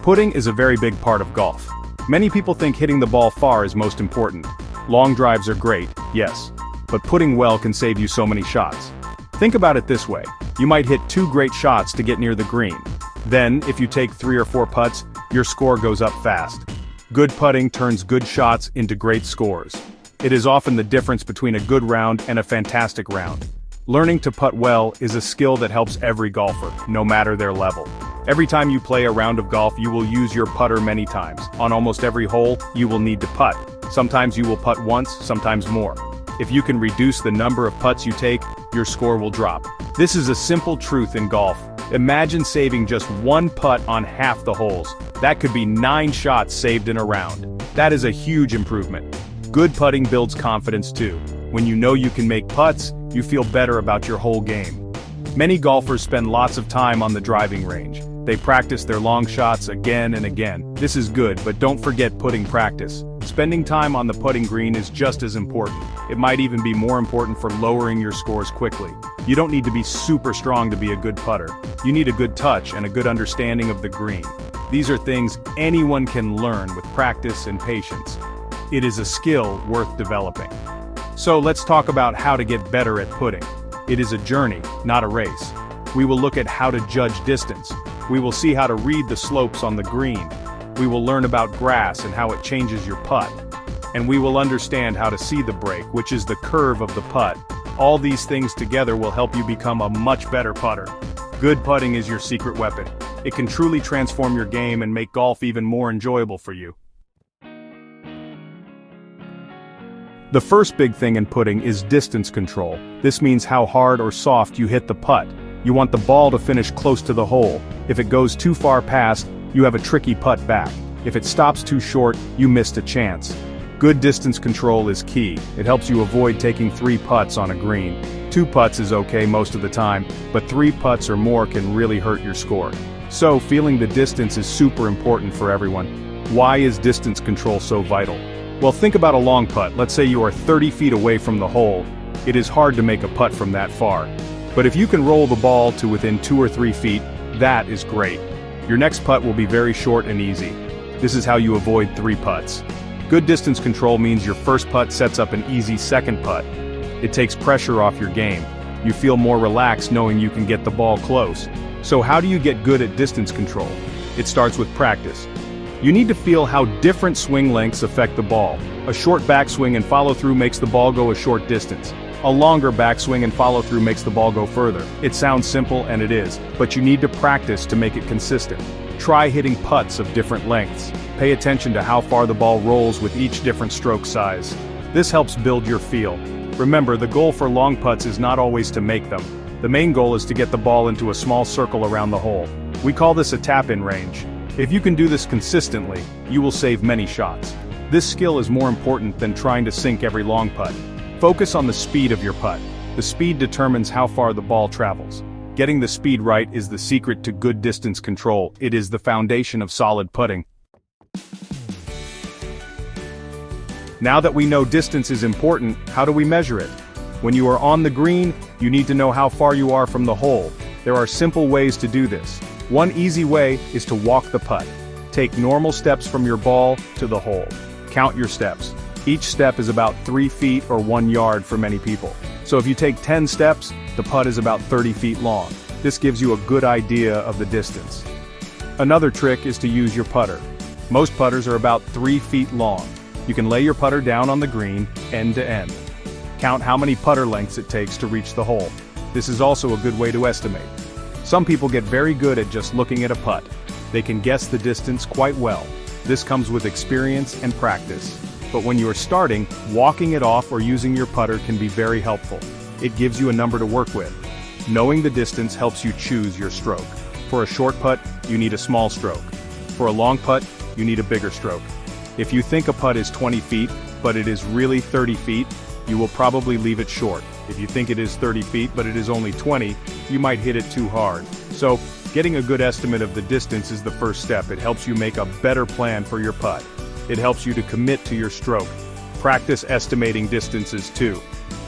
Putting is a very big part of golf. Many people think hitting the ball far is most important. Long drives are great, yes, but putting well can save you so many shots. Think about it this way, you might hit 2 great shots to get near the green. Then, if you take 3 or 4 putts, your score goes up fast. Good putting turns good shots into great scores. It is often the difference between a good round and a fantastic round. Learning to putt well is a skill that helps every golfer, no matter their level. Every time you play a round of golf, you will use your putter many times. On almost every hole, you will need to putt. Sometimes you will putt once, sometimes more. If you can reduce the number of putts you take, your score will drop. This is a simple truth in golf. Imagine saving just 1 putt on half the holes. That could be 9 shots saved in a round. That is a huge improvement. Good putting builds confidence too. When you know you can make putts, you feel better about your whole game. Many golfers spend lots of time on the driving range. They practice their long shots again and again. This is good, but don't forget putting practice. Spending time on the putting green is just as important. It might even be more important for lowering your scores quickly. You don't need to be super strong to be a good putter. You need a good touch and a good understanding of the green. These are things anyone can learn with practice and patience. It is a skill worth developing. So let's talk about how to get better at putting. It is a journey, not a race. We will look at how to judge distance. We will see how to read the slopes on the green. We will learn about grass and how it changes your putt. And we will understand how to see the break, which is the curve of the putt. All these things together will help you become a much better putter. Good putting is your secret weapon. It can truly transform your game and make golf even more enjoyable for you. The first big thing in putting is distance control. This means how hard or soft you hit the putt. You want the ball to finish close to the hole. If it goes too far past, you have a tricky putt back. If it stops too short, you missed a chance. Good distance control is key. It helps you avoid taking 3 putts on a green. 2 putts is okay most of the time, but 3 putts or more can really hurt your score. So, feeling the distance is super important for everyone. Why is distance control so vital? Well, think about a long putt. Let's say you are 30 feet away from the hole. It is hard to make a putt from that far. But if you can roll the ball to within 2 or 3 feet, that is great. Your next putt will be very short and easy. This is how you avoid 3 putts. Good distance control means your first putt sets up an easy second putt. It takes pressure off your game. You feel more relaxed knowing you can get the ball close. So how do you get good at distance control? It starts with practice. You need to feel how different swing lengths affect the ball. A short backswing and follow-through makes the ball go a short distance. A longer backswing and follow-through makes the ball go further. It sounds simple, and it is, but you need to practice to make it consistent. Try hitting putts of different lengths. Pay attention to how far the ball rolls with each different stroke size. This helps build your feel. Remember, the goal for long putts is not always to make them. The main goal is to get the ball into a small circle around the hole. We call this a tap-in range. If you can do this consistently, you will save many shots. This skill is more important than trying to sink every long putt. Focus on the speed of your putt. The speed determines how far the ball travels. Getting the speed right is the secret to good distance control. It is the foundation of solid putting. Now that we know distance is important, how do we measure it? When you are on the green, you need to know how far you are from the hole. There are simple ways to do this. One easy way is to walk the putt. Take normal steps from your ball to the hole. Count your steps. Each step is about 3 feet or 1 yard for many people. So if you take 10 steps, the putt is about 30 feet long. This gives you a good idea of the distance. Another trick is to use your putter. Most putters are about 3 feet long. You can lay your putter down on the green, end to end. Count how many putter lengths it takes to reach the hole. This is also a good way to estimate. Some people get very good at just looking at a putt. They can guess the distance quite well. This comes with experience and practice. But when you are starting, walking it off or using your putter can be very helpful. It gives you a number to work with. Knowing the distance helps you choose your stroke. For a short putt, you need a small stroke. For a long putt, you need a bigger stroke. If you think a putt is 20 feet, but it is really 30 feet, you will probably leave it short. If you think it is 30 feet, but it is only 20, you might hit it too hard. So, getting a good estimate of the distance is the first step. It helps you make a better plan for your putt. It helps you to commit to your stroke. Practice estimating distances too.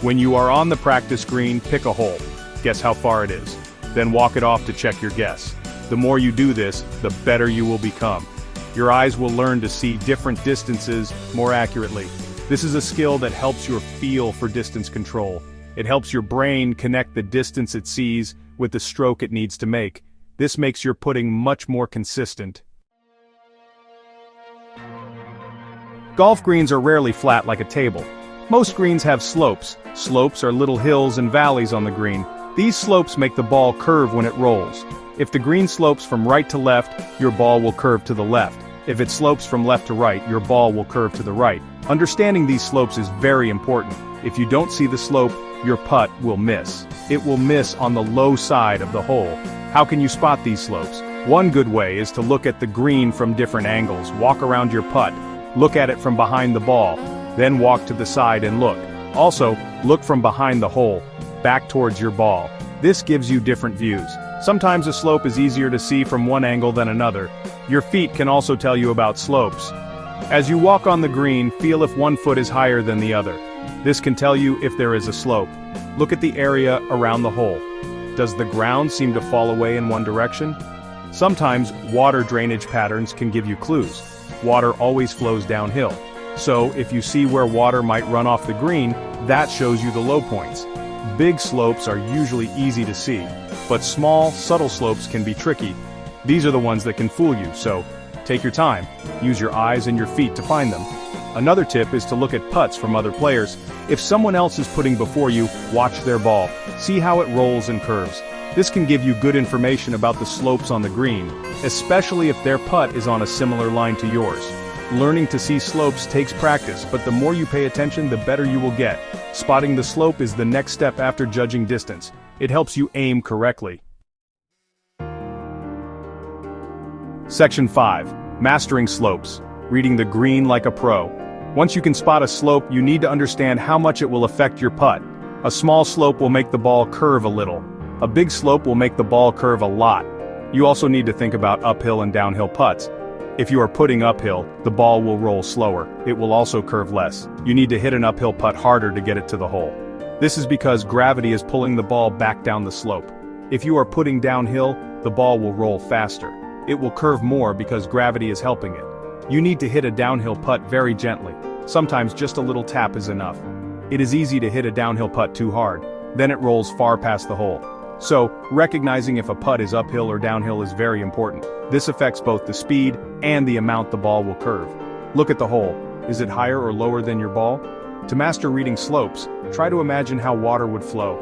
When you are on the practice green, pick a hole. Guess how far it is. Then walk it off to check your guess. The more you do this, the better you will become. Your eyes will learn to see different distances more accurately. This is a skill that helps your feel for distance control. It helps your brain connect the distance it sees with the stroke it needs to make. This makes your putting much more consistent. Golf greens are rarely flat like a table. Most greens have slopes. Slopes are little hills and valleys on the green. These slopes make the ball curve when it rolls. If the green slopes from right to left, your ball will curve to the left. If it slopes from left to right, your ball will curve to the right. Understanding these slopes is very important. If you don't see the slope, your putt will miss. It will miss on the low side of the hole. How can you spot these slopes? One good way is to look at the green from different angles. Walk around your putt. Look at it from behind the ball. Then walk to the side and look. Also, look from behind the hole, back towards your ball. This gives you different views. Sometimes a slope is easier to see from one angle than another. Your feet can also tell you about slopes. As you walk on the green, feel if one foot is higher than the other. This can tell you if there is a slope. Look at the area around the hole. Does the ground seem to fall away in one direction? Sometimes water drainage patterns can give you clues. Water always flows downhill. So, if you see where water might run off the green, that shows you the low points. Big slopes are usually easy to see, but small, subtle slopes can be tricky. These are the ones that can fool you, so take your time. Use your eyes and your feet to find them. Another tip is to look at putts from other players. If someone else is putting before you, watch their ball. See how it rolls and curves. This can give you good information about the slopes on the green, especially if their putt is on a similar line to yours. Learning to see slopes takes practice, but the more you pay attention, the better you will get. Spotting the slope is the next step after judging distance. It helps you aim correctly. Section 5. Mastering slopes. Reading the green like a pro. Once you can spot a slope, you need to understand how much it will affect your putt. A small slope will make the ball curve a little. A big slope will make the ball curve a lot. You also need to think about uphill and downhill putts. If you are putting uphill, the ball will roll slower. It will also curve less. You need to hit an uphill putt harder to get it to the hole. This is because gravity is pulling the ball back down the slope. If you are putting downhill, the ball will roll faster. It will curve more because gravity is helping it. You need to hit a downhill putt very gently. Sometimes just a little tap is enough. It is easy to hit a downhill putt too hard. Then it rolls far past the hole. So, recognizing if a putt is uphill or downhill is very important. This affects both the speed and the amount the ball will curve. Look at the hole. Is it higher or lower than your ball? To master reading slopes, try to imagine how water would flow.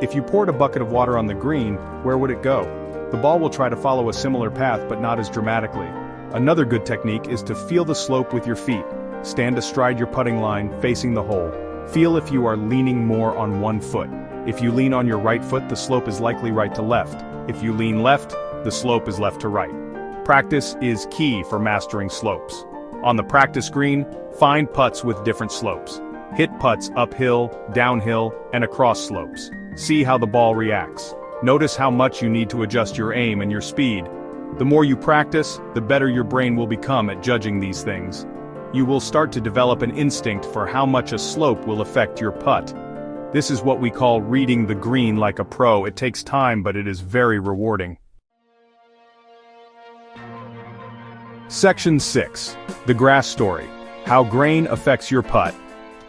If you poured a bucket of water on the green, where would it go? The ball will try to follow a similar path but not as dramatically. Another good technique is to feel the slope with your feet. Stand astride your putting line, facing the hole. Feel if you are leaning more on one foot. If you lean on your right foot, the slope is likely right to left. If you lean left, the slope is left to right. Practice is key for mastering slopes. On the practice green, find putts with different slopes. Hit putts uphill, downhill, and across slopes. See how the ball reacts. Notice how much you need to adjust your aim and your speed. The more you practice, the better your brain will become at judging these things. You will start to develop an instinct for how much a slope will affect your putt. This is what we call reading the green like a pro. It takes time, but it is very rewarding. Section 6. The grass story. How grain affects your putt.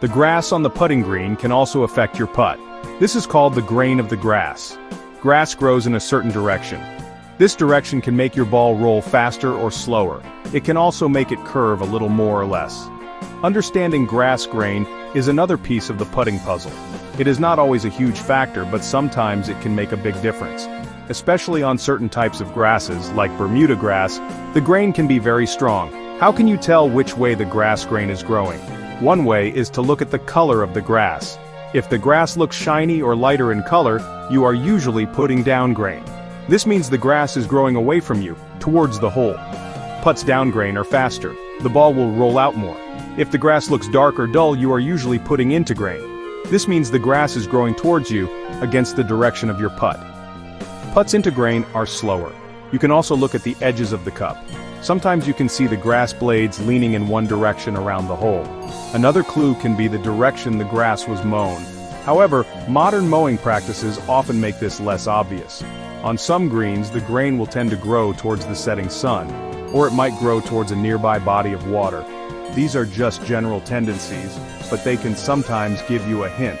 The grass on the putting green can also affect your putt. This is called the grain of the grass. Grass grows in a certain direction. This direction can make your ball roll faster or slower. It can also make it curve a little more or less. Understanding grass grain is another piece of the putting puzzle. It is not always a huge factor, but sometimes it can make a big difference. Especially on certain types of grasses, like Bermuda grass, the grain can be very strong. How can you tell which way the grass grain is growing? One way is to look at the color of the grass. If the grass looks shiny or lighter in color, you are usually putting down grain. This means the grass is growing away from you, towards the hole. Putts down grain are faster. The ball will roll out more. If the grass looks dark or dull, you are usually putting into grain. This means the grass is growing towards you, against the direction of your putt. Putts into grain are slower. You can also look at the edges of the cup. Sometimes you can see the grass blades leaning in one direction around the hole. Another clue can be the direction the grass was mown. However, modern mowing practices often make this less obvious. On some greens, the grain will tend to grow towards the setting sun, or it might grow towards a nearby body of water. These are just general tendencies, but they can sometimes give you a hint.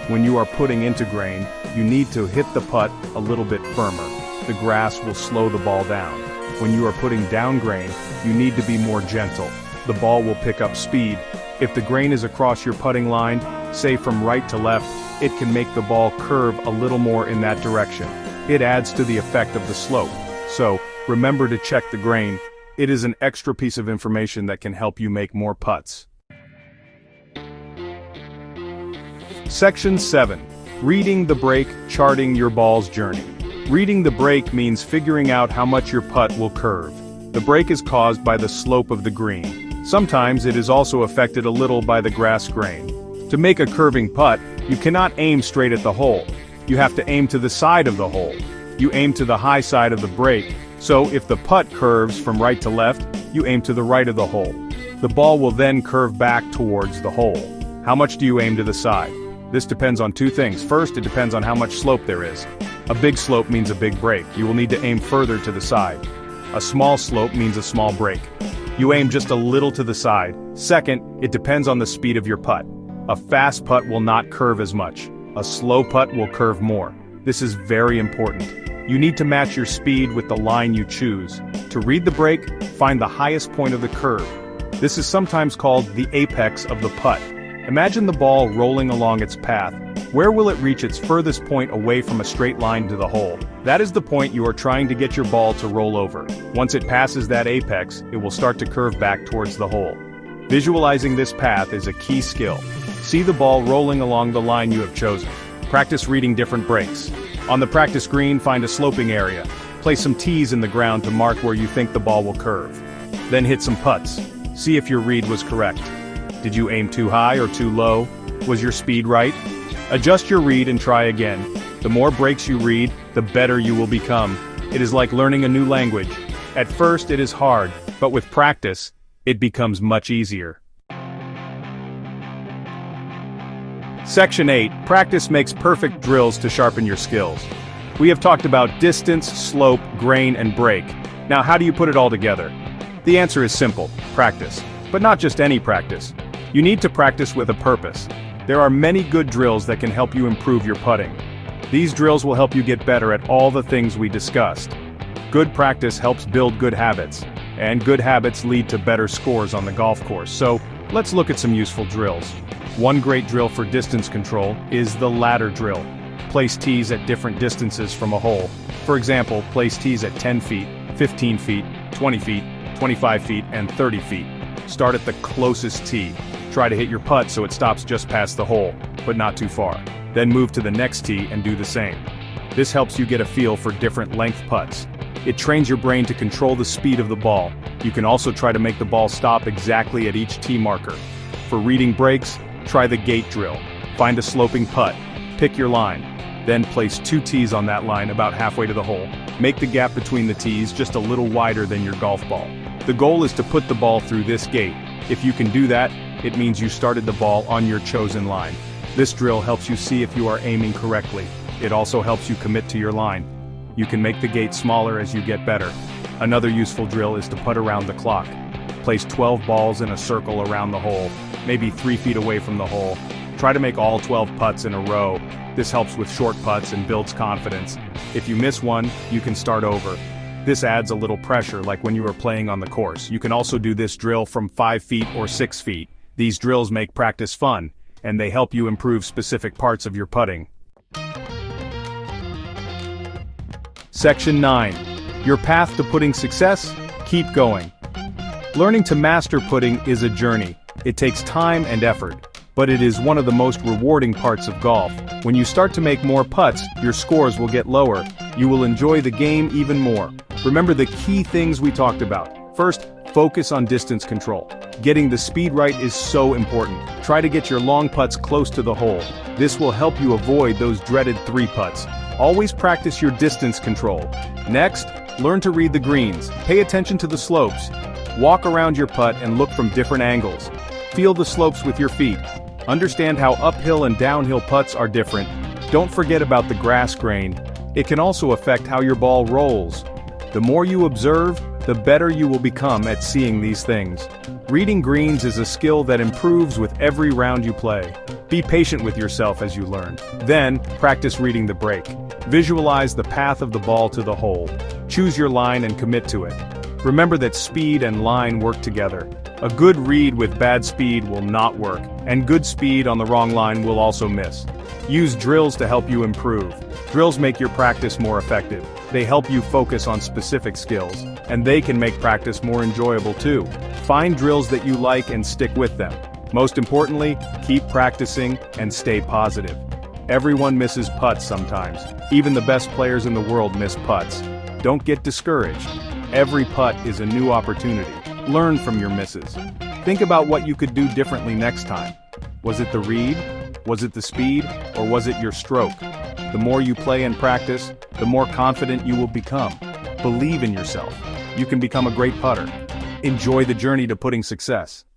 When you are putting into grain, you need to hit the putt a little bit firmer. The grass will slow the ball down. When you are putting down grain, you need to be more gentle. The ball will pick up speed. If the grain is across your putting line, say from right to left, it can make the ball curve a little more in that direction. It adds to the effect of the slope. So, remember to check the grain. It is an extra piece of information that can help you make more putts. Section 7. Reading the break, charting your ball's journey. Reading the break means figuring out how much your putt will curve. The break is caused by the slope of the green. Sometimes it is also affected a little by the grass grain. To make a curving putt, you cannot aim straight at the hole. You have to aim to the side of the hole. You aim to the high side of the break, so if the putt curves from right to left, you aim to the right of the hole. The ball will then curve back towards the hole. How much do you aim to the side? This depends on two things. First, it depends on how much slope there is. A big slope means a big break. You will need to aim further to the side. A small slope means a small break. You aim just a little to the side. Second, it depends on the speed of your putt. A fast putt will not curve as much. A slow putt will curve more. This is very important. You need to match your speed with the line you choose. To read the break, find the highest point of the curve. This is sometimes called the apex of the putt. Imagine the ball rolling along its path. Where will it reach its furthest point away from a straight line to the hole? That is the point you are trying to get your ball to roll over. Once it passes that apex, it will start to curve back towards the hole. Visualizing this path is a key skill. See the ball rolling along the line you have chosen. Practice reading different breaks. On the practice green, find a sloping area. Place some tees in the ground to mark where you think the ball will curve. Then hit some putts. See if your read was correct. Did you aim too high or too low? Was your speed right? Adjust your read and try again. The more breaks you read, the better you will become. It is like learning a new language. At first it is hard, but with practice, it becomes much easier. Section 8. Practice makes perfect drills to sharpen your skills. We have talked about distance, slope, grain, and break. Now how do you put it all together? The answer is simple: practice. But not just any practice. You need to practice with a purpose. There are many good drills that can help you improve your putting. These drills will help you get better at all the things we discussed. Good practice helps build good habits, and good habits lead to better scores on the golf course. So, let's look at some useful drills. One great drill for distance control is the ladder drill. Place tees at different distances from a hole. For example, place tees at 10 feet, 15 feet, 20 feet, 25 feet, and 30 feet. Start at the closest tee. Try to hit your putt so it stops just past the hole, but not too far. Then move to the next tee and do the same. This helps you get a feel for different length putts. It trains your brain to control the speed of the ball. You can also try to make the ball stop exactly at each tee marker. For reading breaks, try the gate drill. Find a sloping putt. Pick your line. Then place 2 tees on that line about halfway to the hole. Make the gap between the tees just a little wider than your golf ball. The goal is to put the ball through this gate. If you can do that, it means you started the ball on your chosen line. This drill helps you see if you are aiming correctly. It also helps you commit to your line. You can make the gate smaller as you get better. Another useful drill is to putt around the clock. Place 12 balls in a circle around the hole, maybe 3 feet away from the hole. Try to make all 12 putts in a row. This helps with short putts and builds confidence. If you miss one, you can start over. This adds a little pressure, like when you are playing on the course. You can also do this drill from 5 feet or 6 feet. These drills make practice fun, and they help you improve specific parts of your putting. Section 9. Your path to putting success? Keep going. Learning to master putting is a journey. It takes time and effort, but it is one of the most rewarding parts of golf. When you start to make more putts, your scores will get lower. You will enjoy the game even more. Remember the key things we talked about. First, focus on distance control. Getting the speed right is so important. Try to get your long putts close to the hole. This will help you avoid those dreaded 3 putts. Always practice your distance control. Next, learn to read the greens. Pay attention to the slopes. Walk around your putt and look from different angles. Feel the slopes with your feet. Understand how uphill and downhill putts are different. Don't forget about the grass grain. It can also affect how your ball rolls. The more you observe, the better you will become at seeing these things. Reading greens is a skill that improves with every round you play. Be patient with yourself as you learn. Then, practice reading the break. Visualize the path of the ball to the hole. Choose your line and commit to it. Remember that speed and line work together. A good read with bad speed will not work, and good speed on the wrong line will also miss. Use drills to help you improve. Drills make your practice more effective. They help you focus on specific skills, and they can make practice more enjoyable too. Find drills that you like and stick with them. Most importantly, keep practicing and stay positive. Everyone misses putts sometimes. Even the best players in the world miss putts. Don't get discouraged. Every putt is a new opportunity. Learn from your misses. Think about what you could do differently next time. Was it the read? Was it the speed? Or was it your stroke? The more you play and practice, the more confident you will become. Believe in yourself. You can become a great putter. Enjoy the journey to putting success.